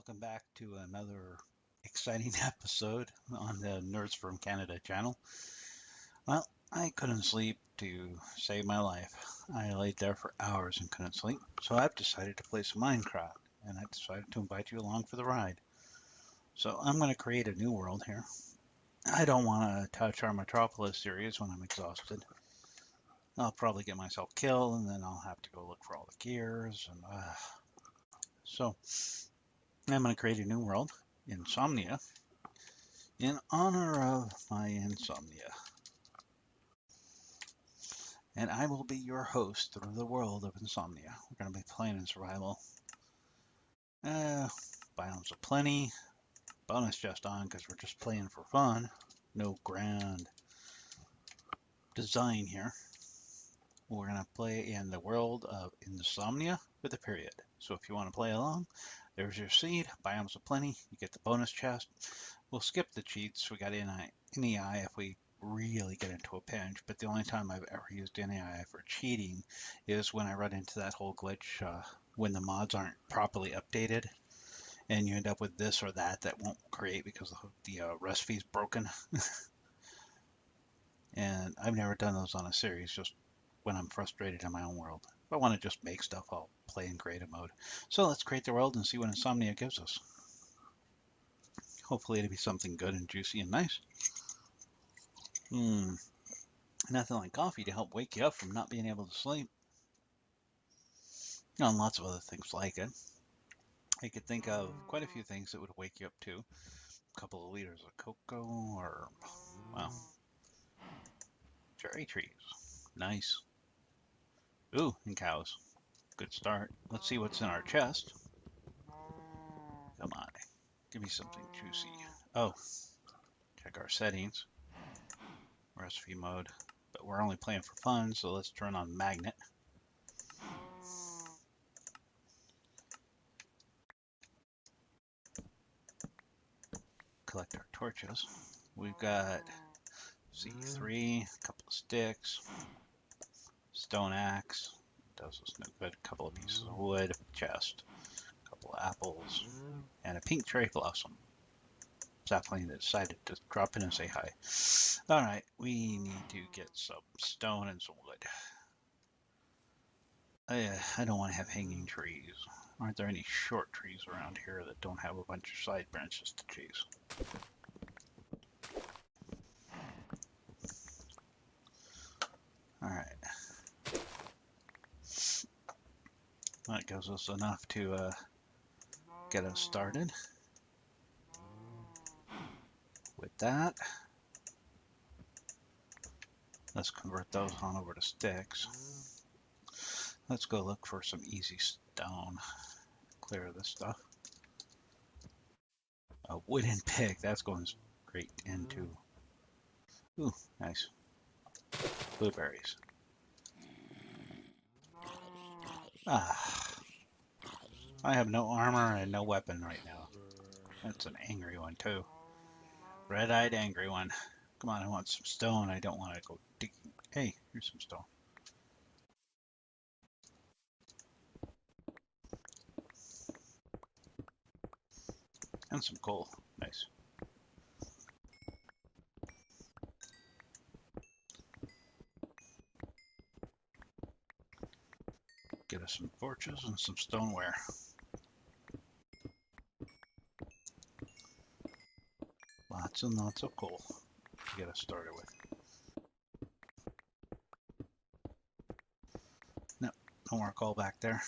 welcome back to another exciting episode on the Nerds from Canada channel. Well, I couldn't sleep to save my life. I laid there for hours and couldn't sleep, so I've decided to play some Minecraft, and I decided to invite you along for the ride. So I'm going to create a new world here. I don't want to touch our Metropolis series when I'm exhausted. I'll probably get myself killed, and then I'll have to go look for all the gears, and so I'm going to create a new world, Insomnia, in honor of my insomnia. And I will be your host through the world of Insomnia. We're going to be playing in survival. Biomes of plenty. Bonus chest on because we're just playing for fun. No grand design here. We're going to play in the world of Insomnia with a period. So if you want to play along, there's your seed. Biomes of plenty. You get the bonus chest. We'll skip the cheats. We got NEI if we really get into a pinch, but the only time I've ever used NEI for cheating is when I run into that whole glitch when the mods aren't properly updated and you end up with this or that won't create because the recipe's broken. And I've never done those on a series, just when I'm frustrated in my own world. If I want to just make stuff, I'll play in creative mode. So let's create the world and see what Insomnia gives us. Hopefully it'll be something good and juicy and nice. Nothing like coffee to help wake you up from not being able to sleep. And lots of other things like it. I could think of quite a few things that would wake you up too. A couple of liters of cocoa or, well, cherry trees. Nice. Ooh, and cows. Good start. Let's see what's in our chest. Come on. Give me something juicy. Oh, check our settings. Recipe mode. But we're only playing for fun, so let's turn on magnet. Collect our torches. We've got C3, a couple of sticks, stone axe, does us no good, a couple of pieces of wood, chest, a couple of apples, and a pink cherry blossom. Sapling that decided to drop in and say hi. Alright, we need to get some stone and some wood. I don't want to have hanging trees. Aren't there any short trees around here that don't have a bunch of side branches to chase? Alright. That gives us enough to get us started. With that, let's convert those on over to sticks. Let's go look for some easy stone. Clear this stuff. A wooden pick, that's going straight into. Ooh, nice. Blueberries. I have no armor and no weapon right now. That's an angry one too. Red-eyed angry one. Come on, I want some stone. I don't want to go digging. Hey, here's some stone. And some coal. Nice. Get us some torches and some stoneware. Lots and lots of coal to get us started with. No, no more coal back there.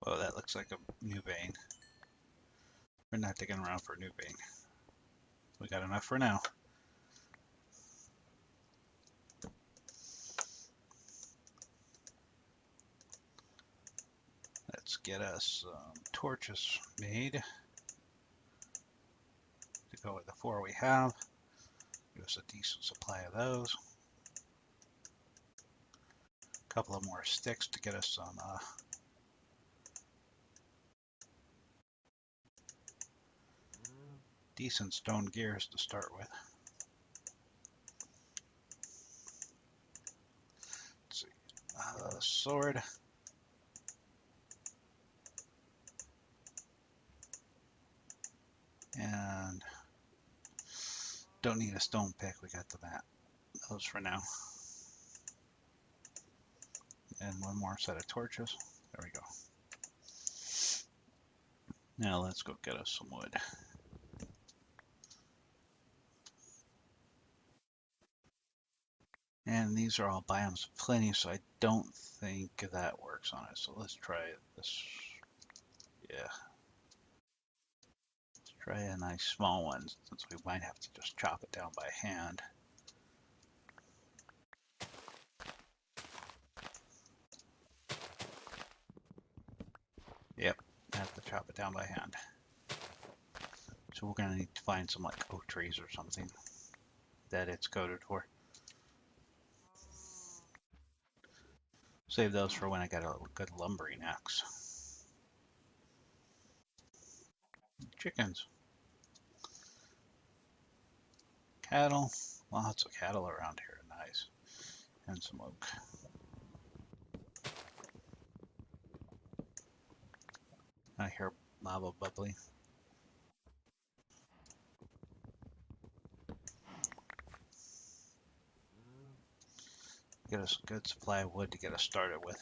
Oh, that looks like a new vein. We're not digging around for a new vein. We got enough for now. Let's get us some torches made to go with the 4 we have. Give us a decent supply of those. A couple of more sticks to get us some decent stone gears to start with. Let's see. Sword. And don't need a stone pick, we got the mat. Those for now. And one more set of torches. There we go. Now let's go get us some wood. And these are all biomes of plenty, so I don't think that works on it. So let's try this. Yeah. Let's try a nice small one, since we might have to just chop it down by hand. Yep, I have to chop it down by hand. So we're gonna need to find some like oak trees or something that it's coated for. Save those for when I got a good lumbering axe. Chickens. Cattle. Lots of cattle around here. Nice. And some oak. I hear lava bubbling. Get us a good supply of wood to get us started with.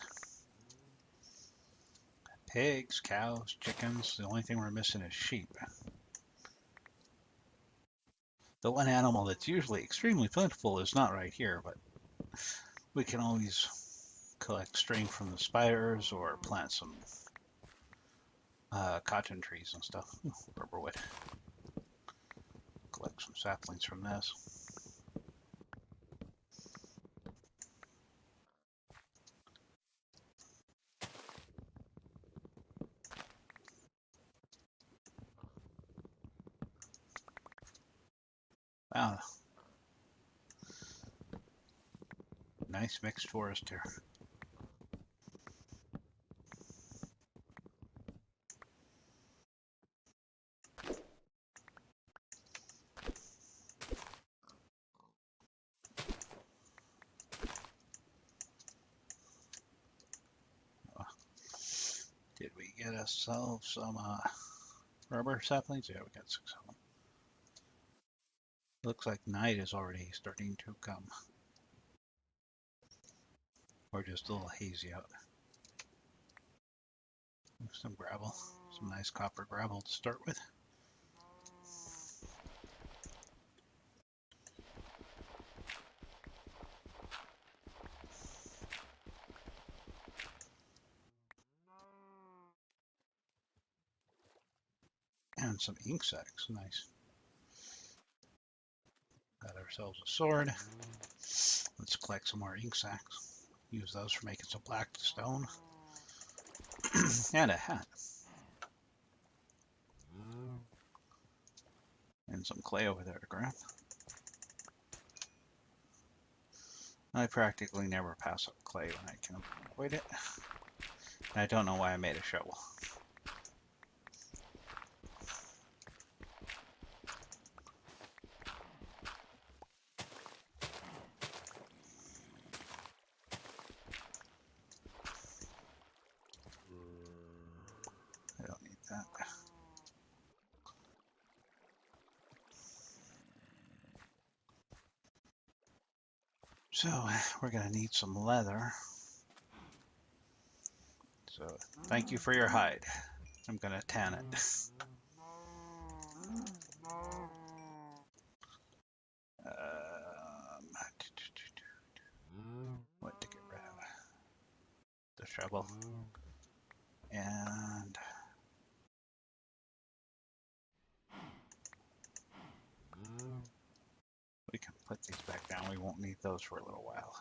Pigs, cows, chickens. The only thing we're missing is sheep. The one animal that's usually extremely plentiful is not right here, but we can always collect string from the spiders or plant some cotton trees and stuff. Ooh, rubber wood. Collect some saplings from this. Wow. Nice mixed forest here. Did we get ourselves some rubber saplings? Yeah, we got 6 of them. Looks like night is already starting to come. Or just a little hazy out. Some gravel. Some nice copper gravel to start with. And some ink sacs. Nice. Got ourselves a sword. Let's collect some more ink sacs. Use those for making some black stone. And a hat. And some clay over there to grab. I practically never pass up clay when I can avoid it. And I don't know why I made a shovel. I don't need that. So we're gonna need some leather. So thank you for your hide. I'm gonna tan it. What to get rid of? The shovel. And we can put these back down. We won't need those for a little while.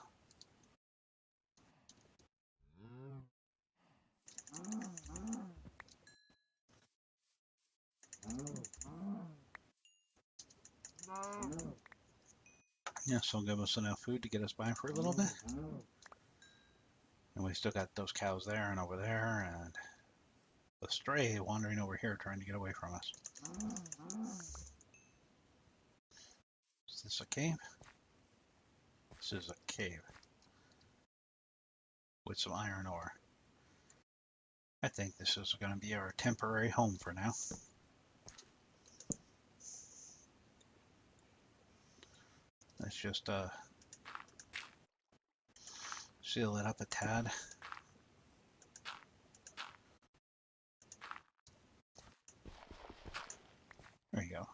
Yeah, so give us enough food to get us by for a little bit. And we still got those cows there and over there, and the stray wandering over here trying to get away from us. Is this a cave? This is a cave. With some iron ore. I think this is going to be our temporary home for now. Let's just seal it up a tad. There you go.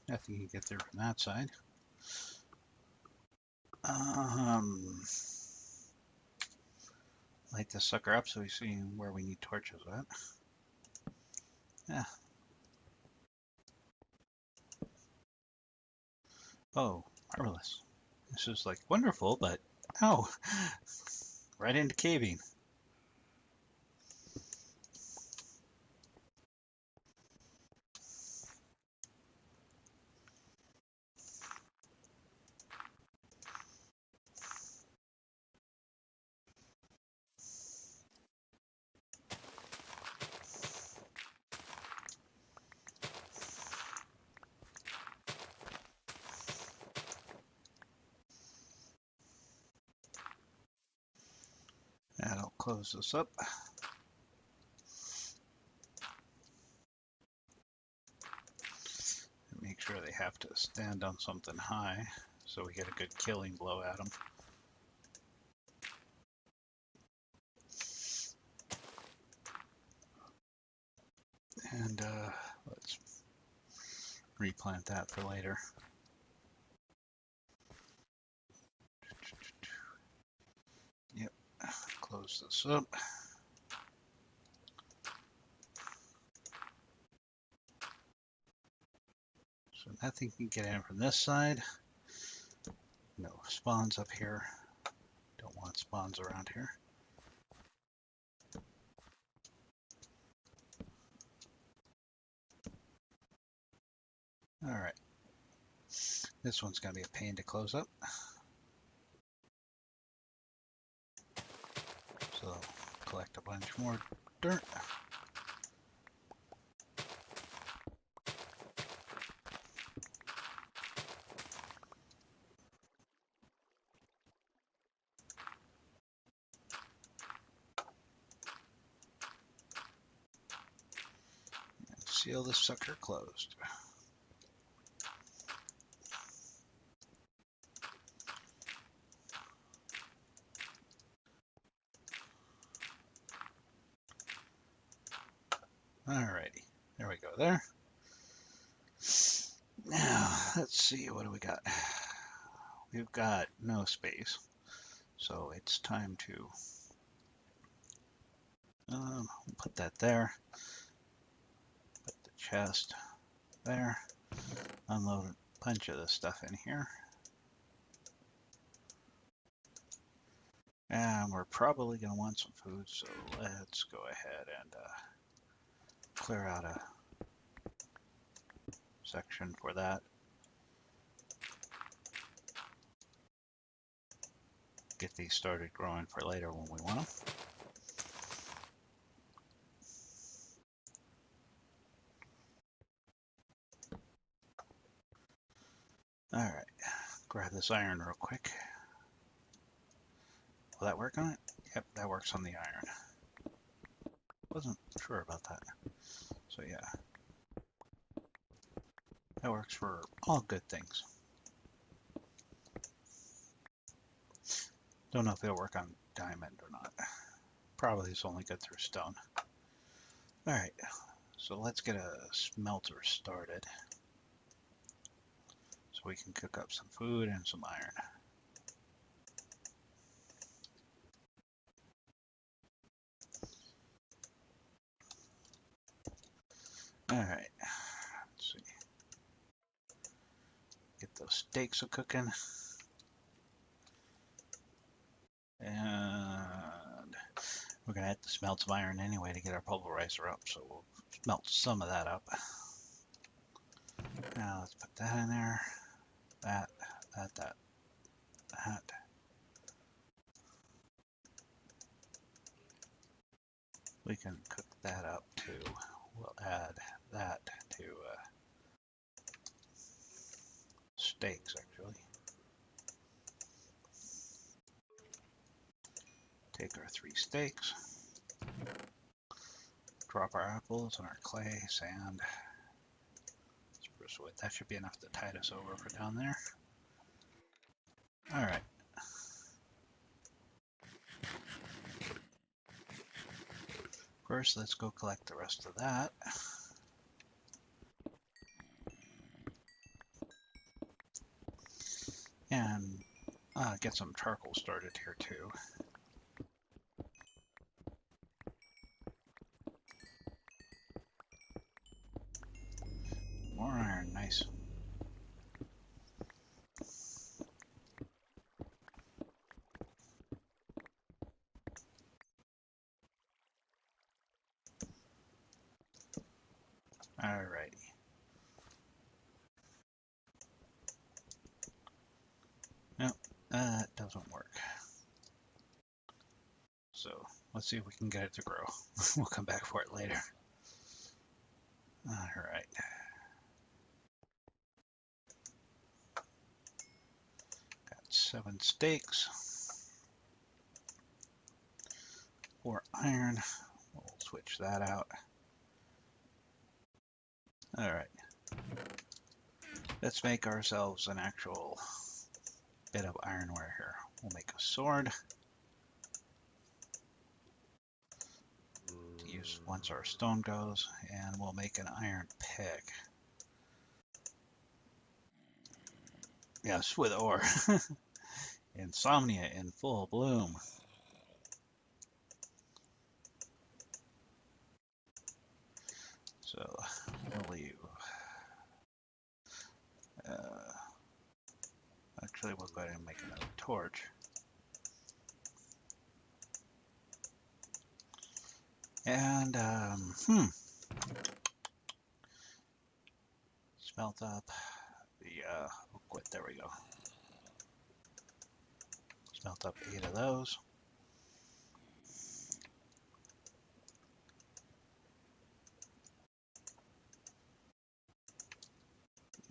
Nothing you can get there from that side. Light this sucker up so we see where we need torches at. Yeah. Oh, marvelous. This is like wonderful, but ow! Right into caving. That'll close this up. Make sure they have to stand on something high so we get a good killing blow at them. And let's replant that for later. Yep, close this up. So nothing can get in from this side. No spawns up here. Don't want spawns around here. All right. This one's going to be a pain to close up. So collect a bunch more dirt. And seal this sucker closed. Alrighty, there we go there. Now, let's see, what do we got? We've got no space, so it's time to put that there, put the chest there, unload a bunch of this stuff in here. And we're probably going to want some food, so let's go ahead and clear out a section for that. Get these started growing for later when we want them. All right, grab this iron real quick. Will that work on it? Yep, that works on the iron. Wasn't sure about that. So yeah, that works for all good things. Don't know if it'll work on diamond or not. Probably it's only good through stone. All right, so let's get a smelter started so we can cook up some food and some iron. All right, let's see. Get those steaks a cooking. And we're gonna have to smelt some iron anyway to get our pulverizer up, so we'll smelt some of that up. Now let's put that in there. That. We can cook that up too. We'll add that to steaks actually. Take our 3 steaks, drop our apples and our clay, sand, spruce wood. That should be enough to tide us over for down there. All right. First, let's go collect the rest of that. And get some charcoal started here too. More iron, nice. Alrighty. No, that doesn't work. So let's see if we can get it to grow. We'll come back for it later. Alright. Got 7 steaks. 4 iron. We'll switch that out. Alright. Let's make ourselves an actual bit of ironware here. We'll make a sword to use once our stone goes, and we'll make an iron pick. Yes, with ore. Insomnia in full bloom. So we'll leave. Actually, we'll go ahead and make another torch. And smelt up the quit. There we go. Smelt up 8 of those.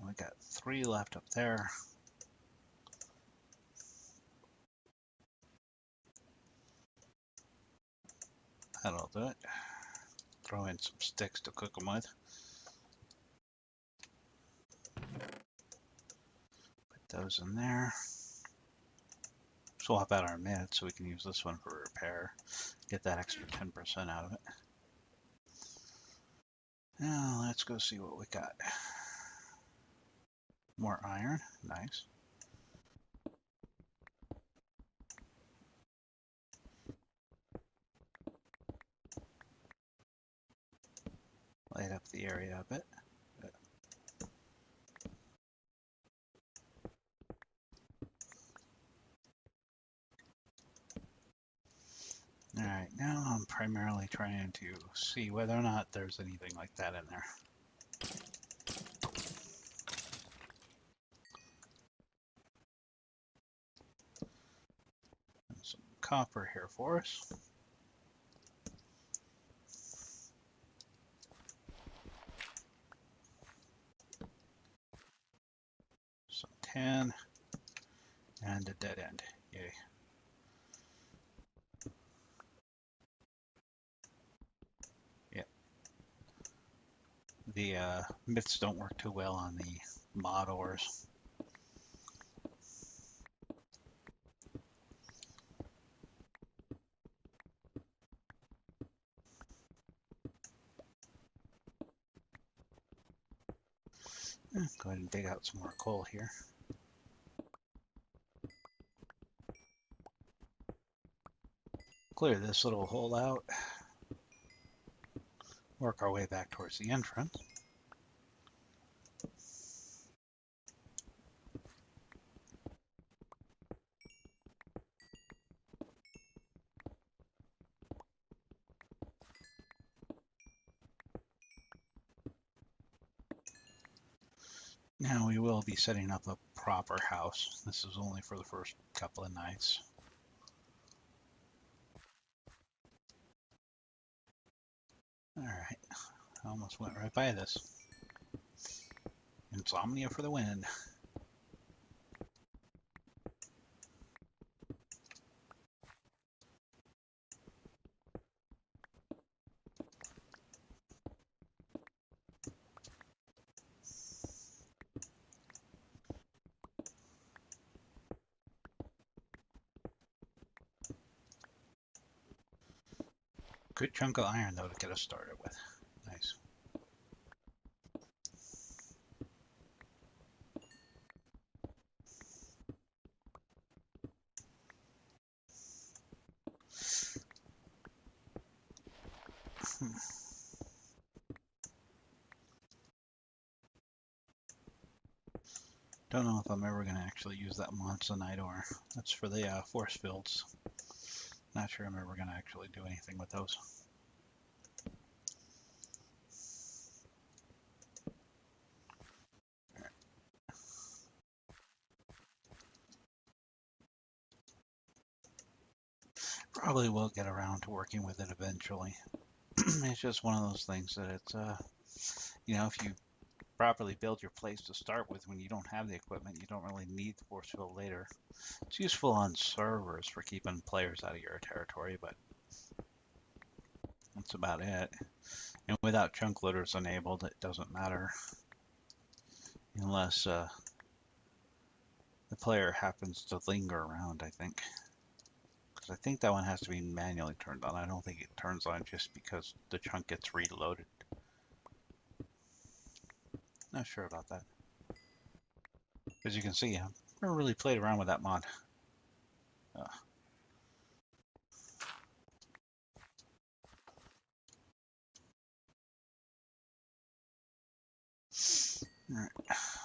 We got 3 left up there. That'll do it. Throw in some sticks to cook them with. Put those in there. Swap out our minutes so we can use this one for repair. Get that extra 10% out of it. Now let's go see what we got. More iron, nice. Light up the area a bit. Alright, now I'm primarily trying to see whether or not there's anything like that in there. Some copper here for us. Some tin and a dead end. Yay. Yep. The myths don't work too well on the mod ores. Go ahead and dig out some more coal here. Clear this little hole out. Work our way back towards the entrance. Now we will be setting up a proper house. This is only for the first couple of nights. Alright, I almost went right by this. Insomnia for the win. Good chunk of iron, though, to get us started with. Nice. Don't know if I'm ever going to actually use that monzonite ore. That's for the force fields. Not sure I'm ever going to actually do anything with those. Probably will get around to working with it eventually. It's just one of those things that it's, if you properly build your place to start with when you don't have the equipment, you don't really need the force field later. It's useful on servers for keeping players out of your territory, but that's about it. And without chunk loaders enabled, it doesn't matter unless the player happens to linger around, I think. Because I think that one has to be manually turned on. I don't think it turns on just because the chunk gets reloaded. Not sure about that. As you can see, I've never really played around with that mod. Alright,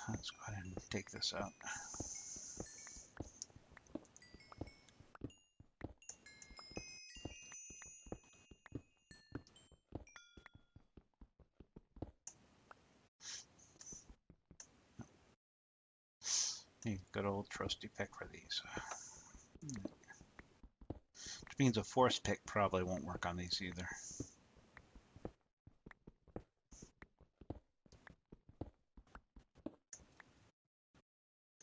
let's go ahead and take this out. Good old trusty pick for these. Which means a force pick probably won't work on these either.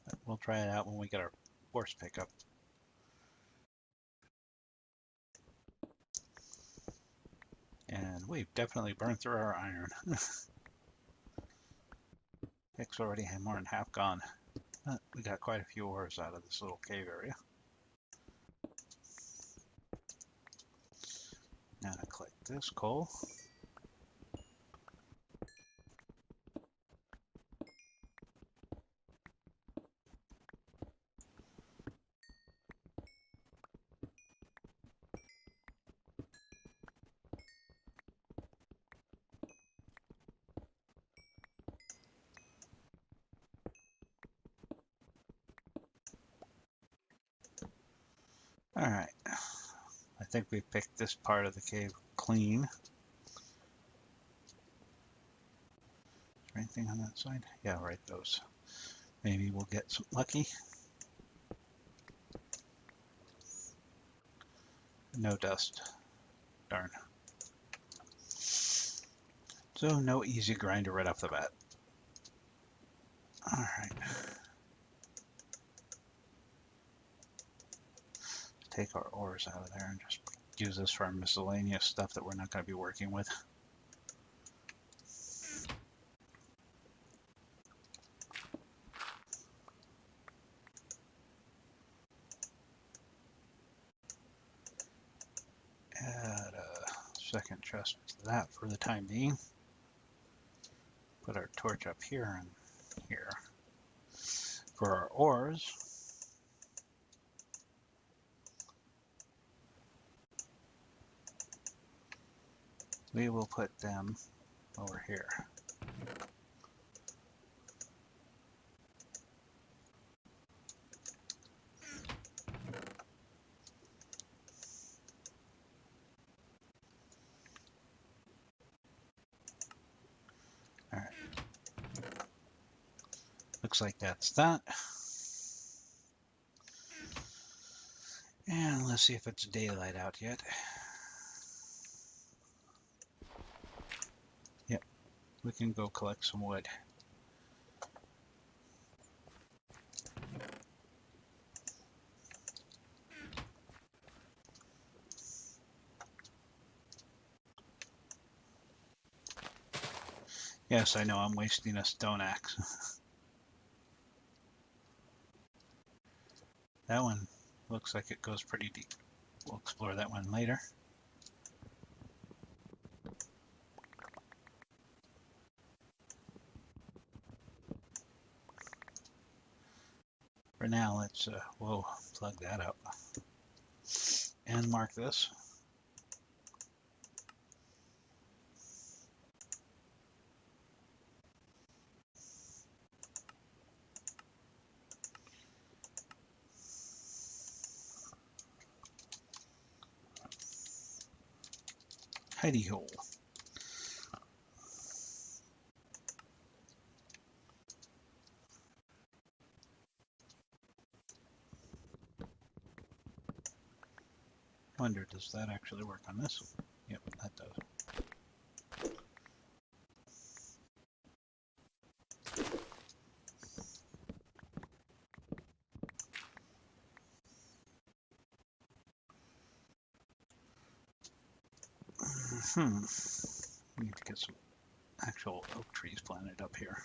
But we'll try it out when we get our force pick up. And we've definitely burned through our iron. Pick's already more than half gone. But we got quite a few ores out of this little cave area. Now to collect this coal. Alright, I think we picked this part of the cave clean. Is there anything on that side? Yeah, right, those. Maybe we'll get some lucky. No dust. Darn. So no easy grinder right off the bat. Alright. Take our ores out of there and just use this for our miscellaneous stuff that we're not going to be working with. Add a second chest to that for the time being. Put our torch up here and here. For our ores, we will put them over here. All right. Looks like that's that. And let's see if it's daylight out yet. Yep, we can go collect some wood. Yes, I know I'm wasting a stone axe. That one looks like it goes pretty deep. We'll explore that one later. For now, let's whoa, plug that up and mark this. Hidey Hole. Wonder, does that actually work on this? Yep, that does. We need to get some actual oak trees planted up here.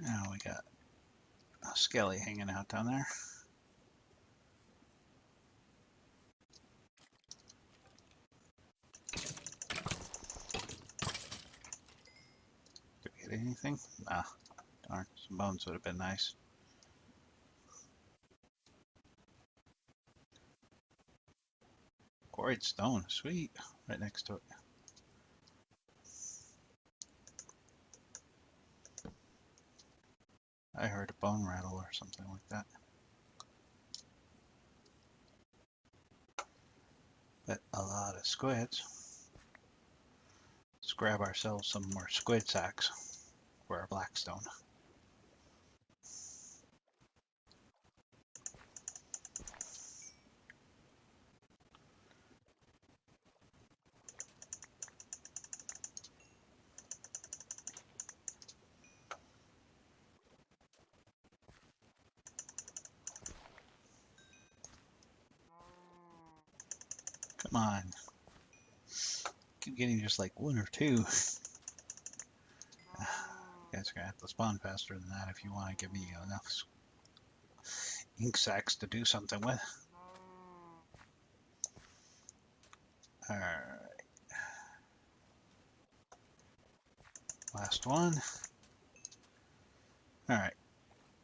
Now we got a skelly hanging out down there. Did we get anything? Ah, darn, some bones would have been nice. Quarried stone, sweet, right next to it. I heard a bone rattle or something like that. But a lot of squids. Let's grab ourselves some more squid sacks for our blackstone. Come on. Keep getting just like one or two. You guys are gonna have to spawn faster than that if you want to give me enough ink sacks to do something with. Alright. Last one. Alright.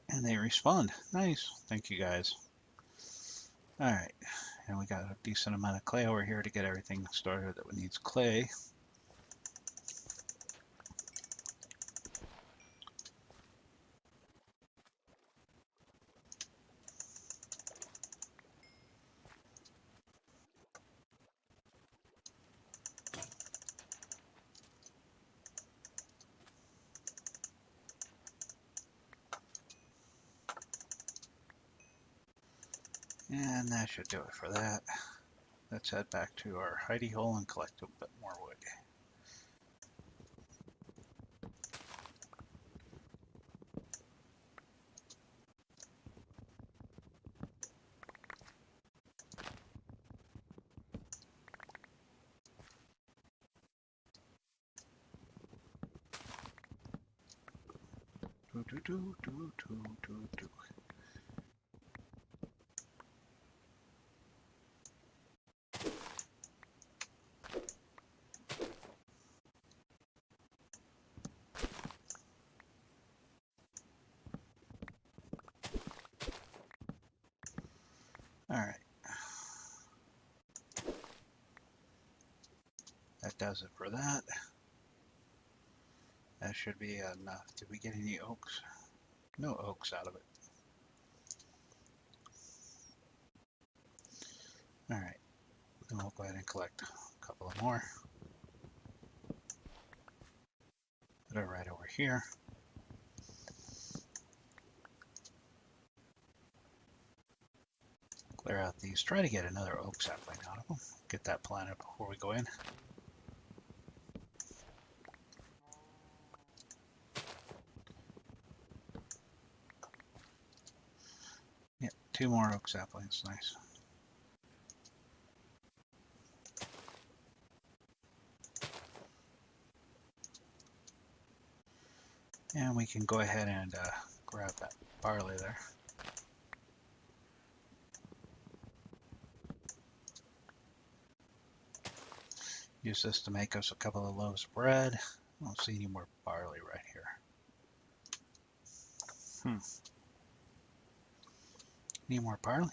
And they respawned. Nice. Thank you guys. Alright. And we got a decent amount of clay over here to get everything started that needs clay. And that should do it for that. Let's head back to our hidey hole and collect a bit more wood. Do, do, do, do, do, do, do. Alright. That does it for that. That should be enough. Did we get any oaks? No oaks out of it. Alright. Then we'll go ahead and collect a couple of more. Put it right over here. Clear out these. Try to get another oak sapling out of them. Get that planted before we go in. Yep, 2 more oak saplings. Nice. And we can go ahead and grab that barley there. Use this to make us a couple of loaves of bread. I don't see any more barley right here. Any more barley?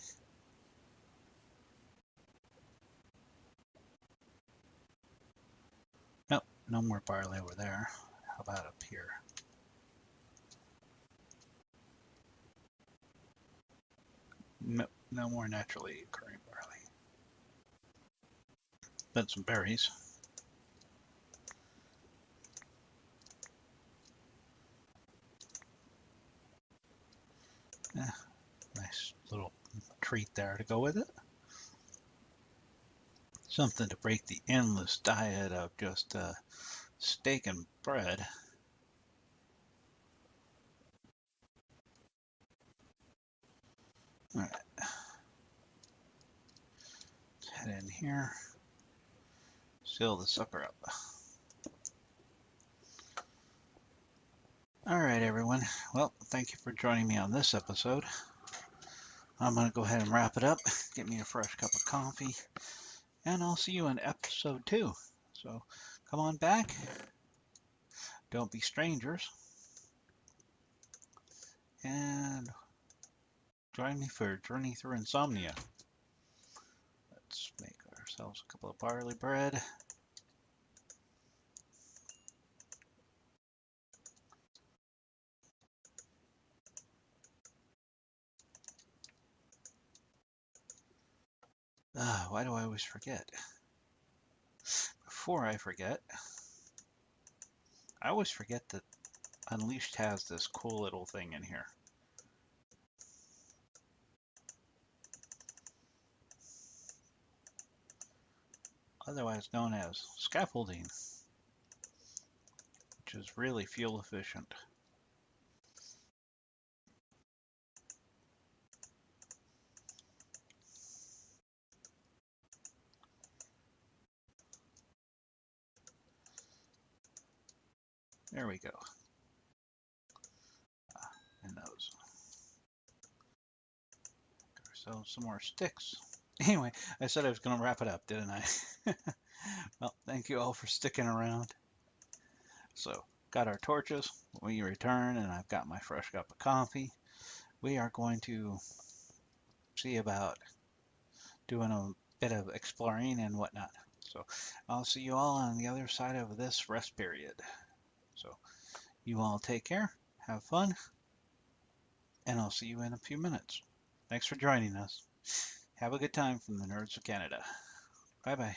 Nope, no more barley over there. How about up here? Nope, no more naturally occurring barley. Then some berries. Nice little treat there to go with it. Something to break the endless diet of just steak and bread. All right. Let's head in here. Seal the sucker up. All right, everyone. Well, thank you for joining me on this episode. I'm going to go ahead and wrap it up. Get me a fresh cup of coffee. And I'll see you in episode 2. So come on back. Don't be strangers. And join me for a journey through Insomnia. Let's make ourselves a couple of barley bread. Why do I always forget? Before I forget, I always forget that Unleashed has this cool little thing in here. Otherwise known as scaffolding, which is really fuel efficient. There we go. And those. Get ourselves some more sticks. Anyway, I said I was going to wrap it up, didn't I? Well, thank you all for sticking around. So, got our torches. We return, and I've got my fresh cup of coffee. We are going to see about doing a bit of exploring and whatnot. So, I'll see you all on the other side of this rest period. So, you all take care, have fun, and I'll see you in a few minutes. Thanks for joining us. Have a good time from the Nerds of Canada. Bye-bye.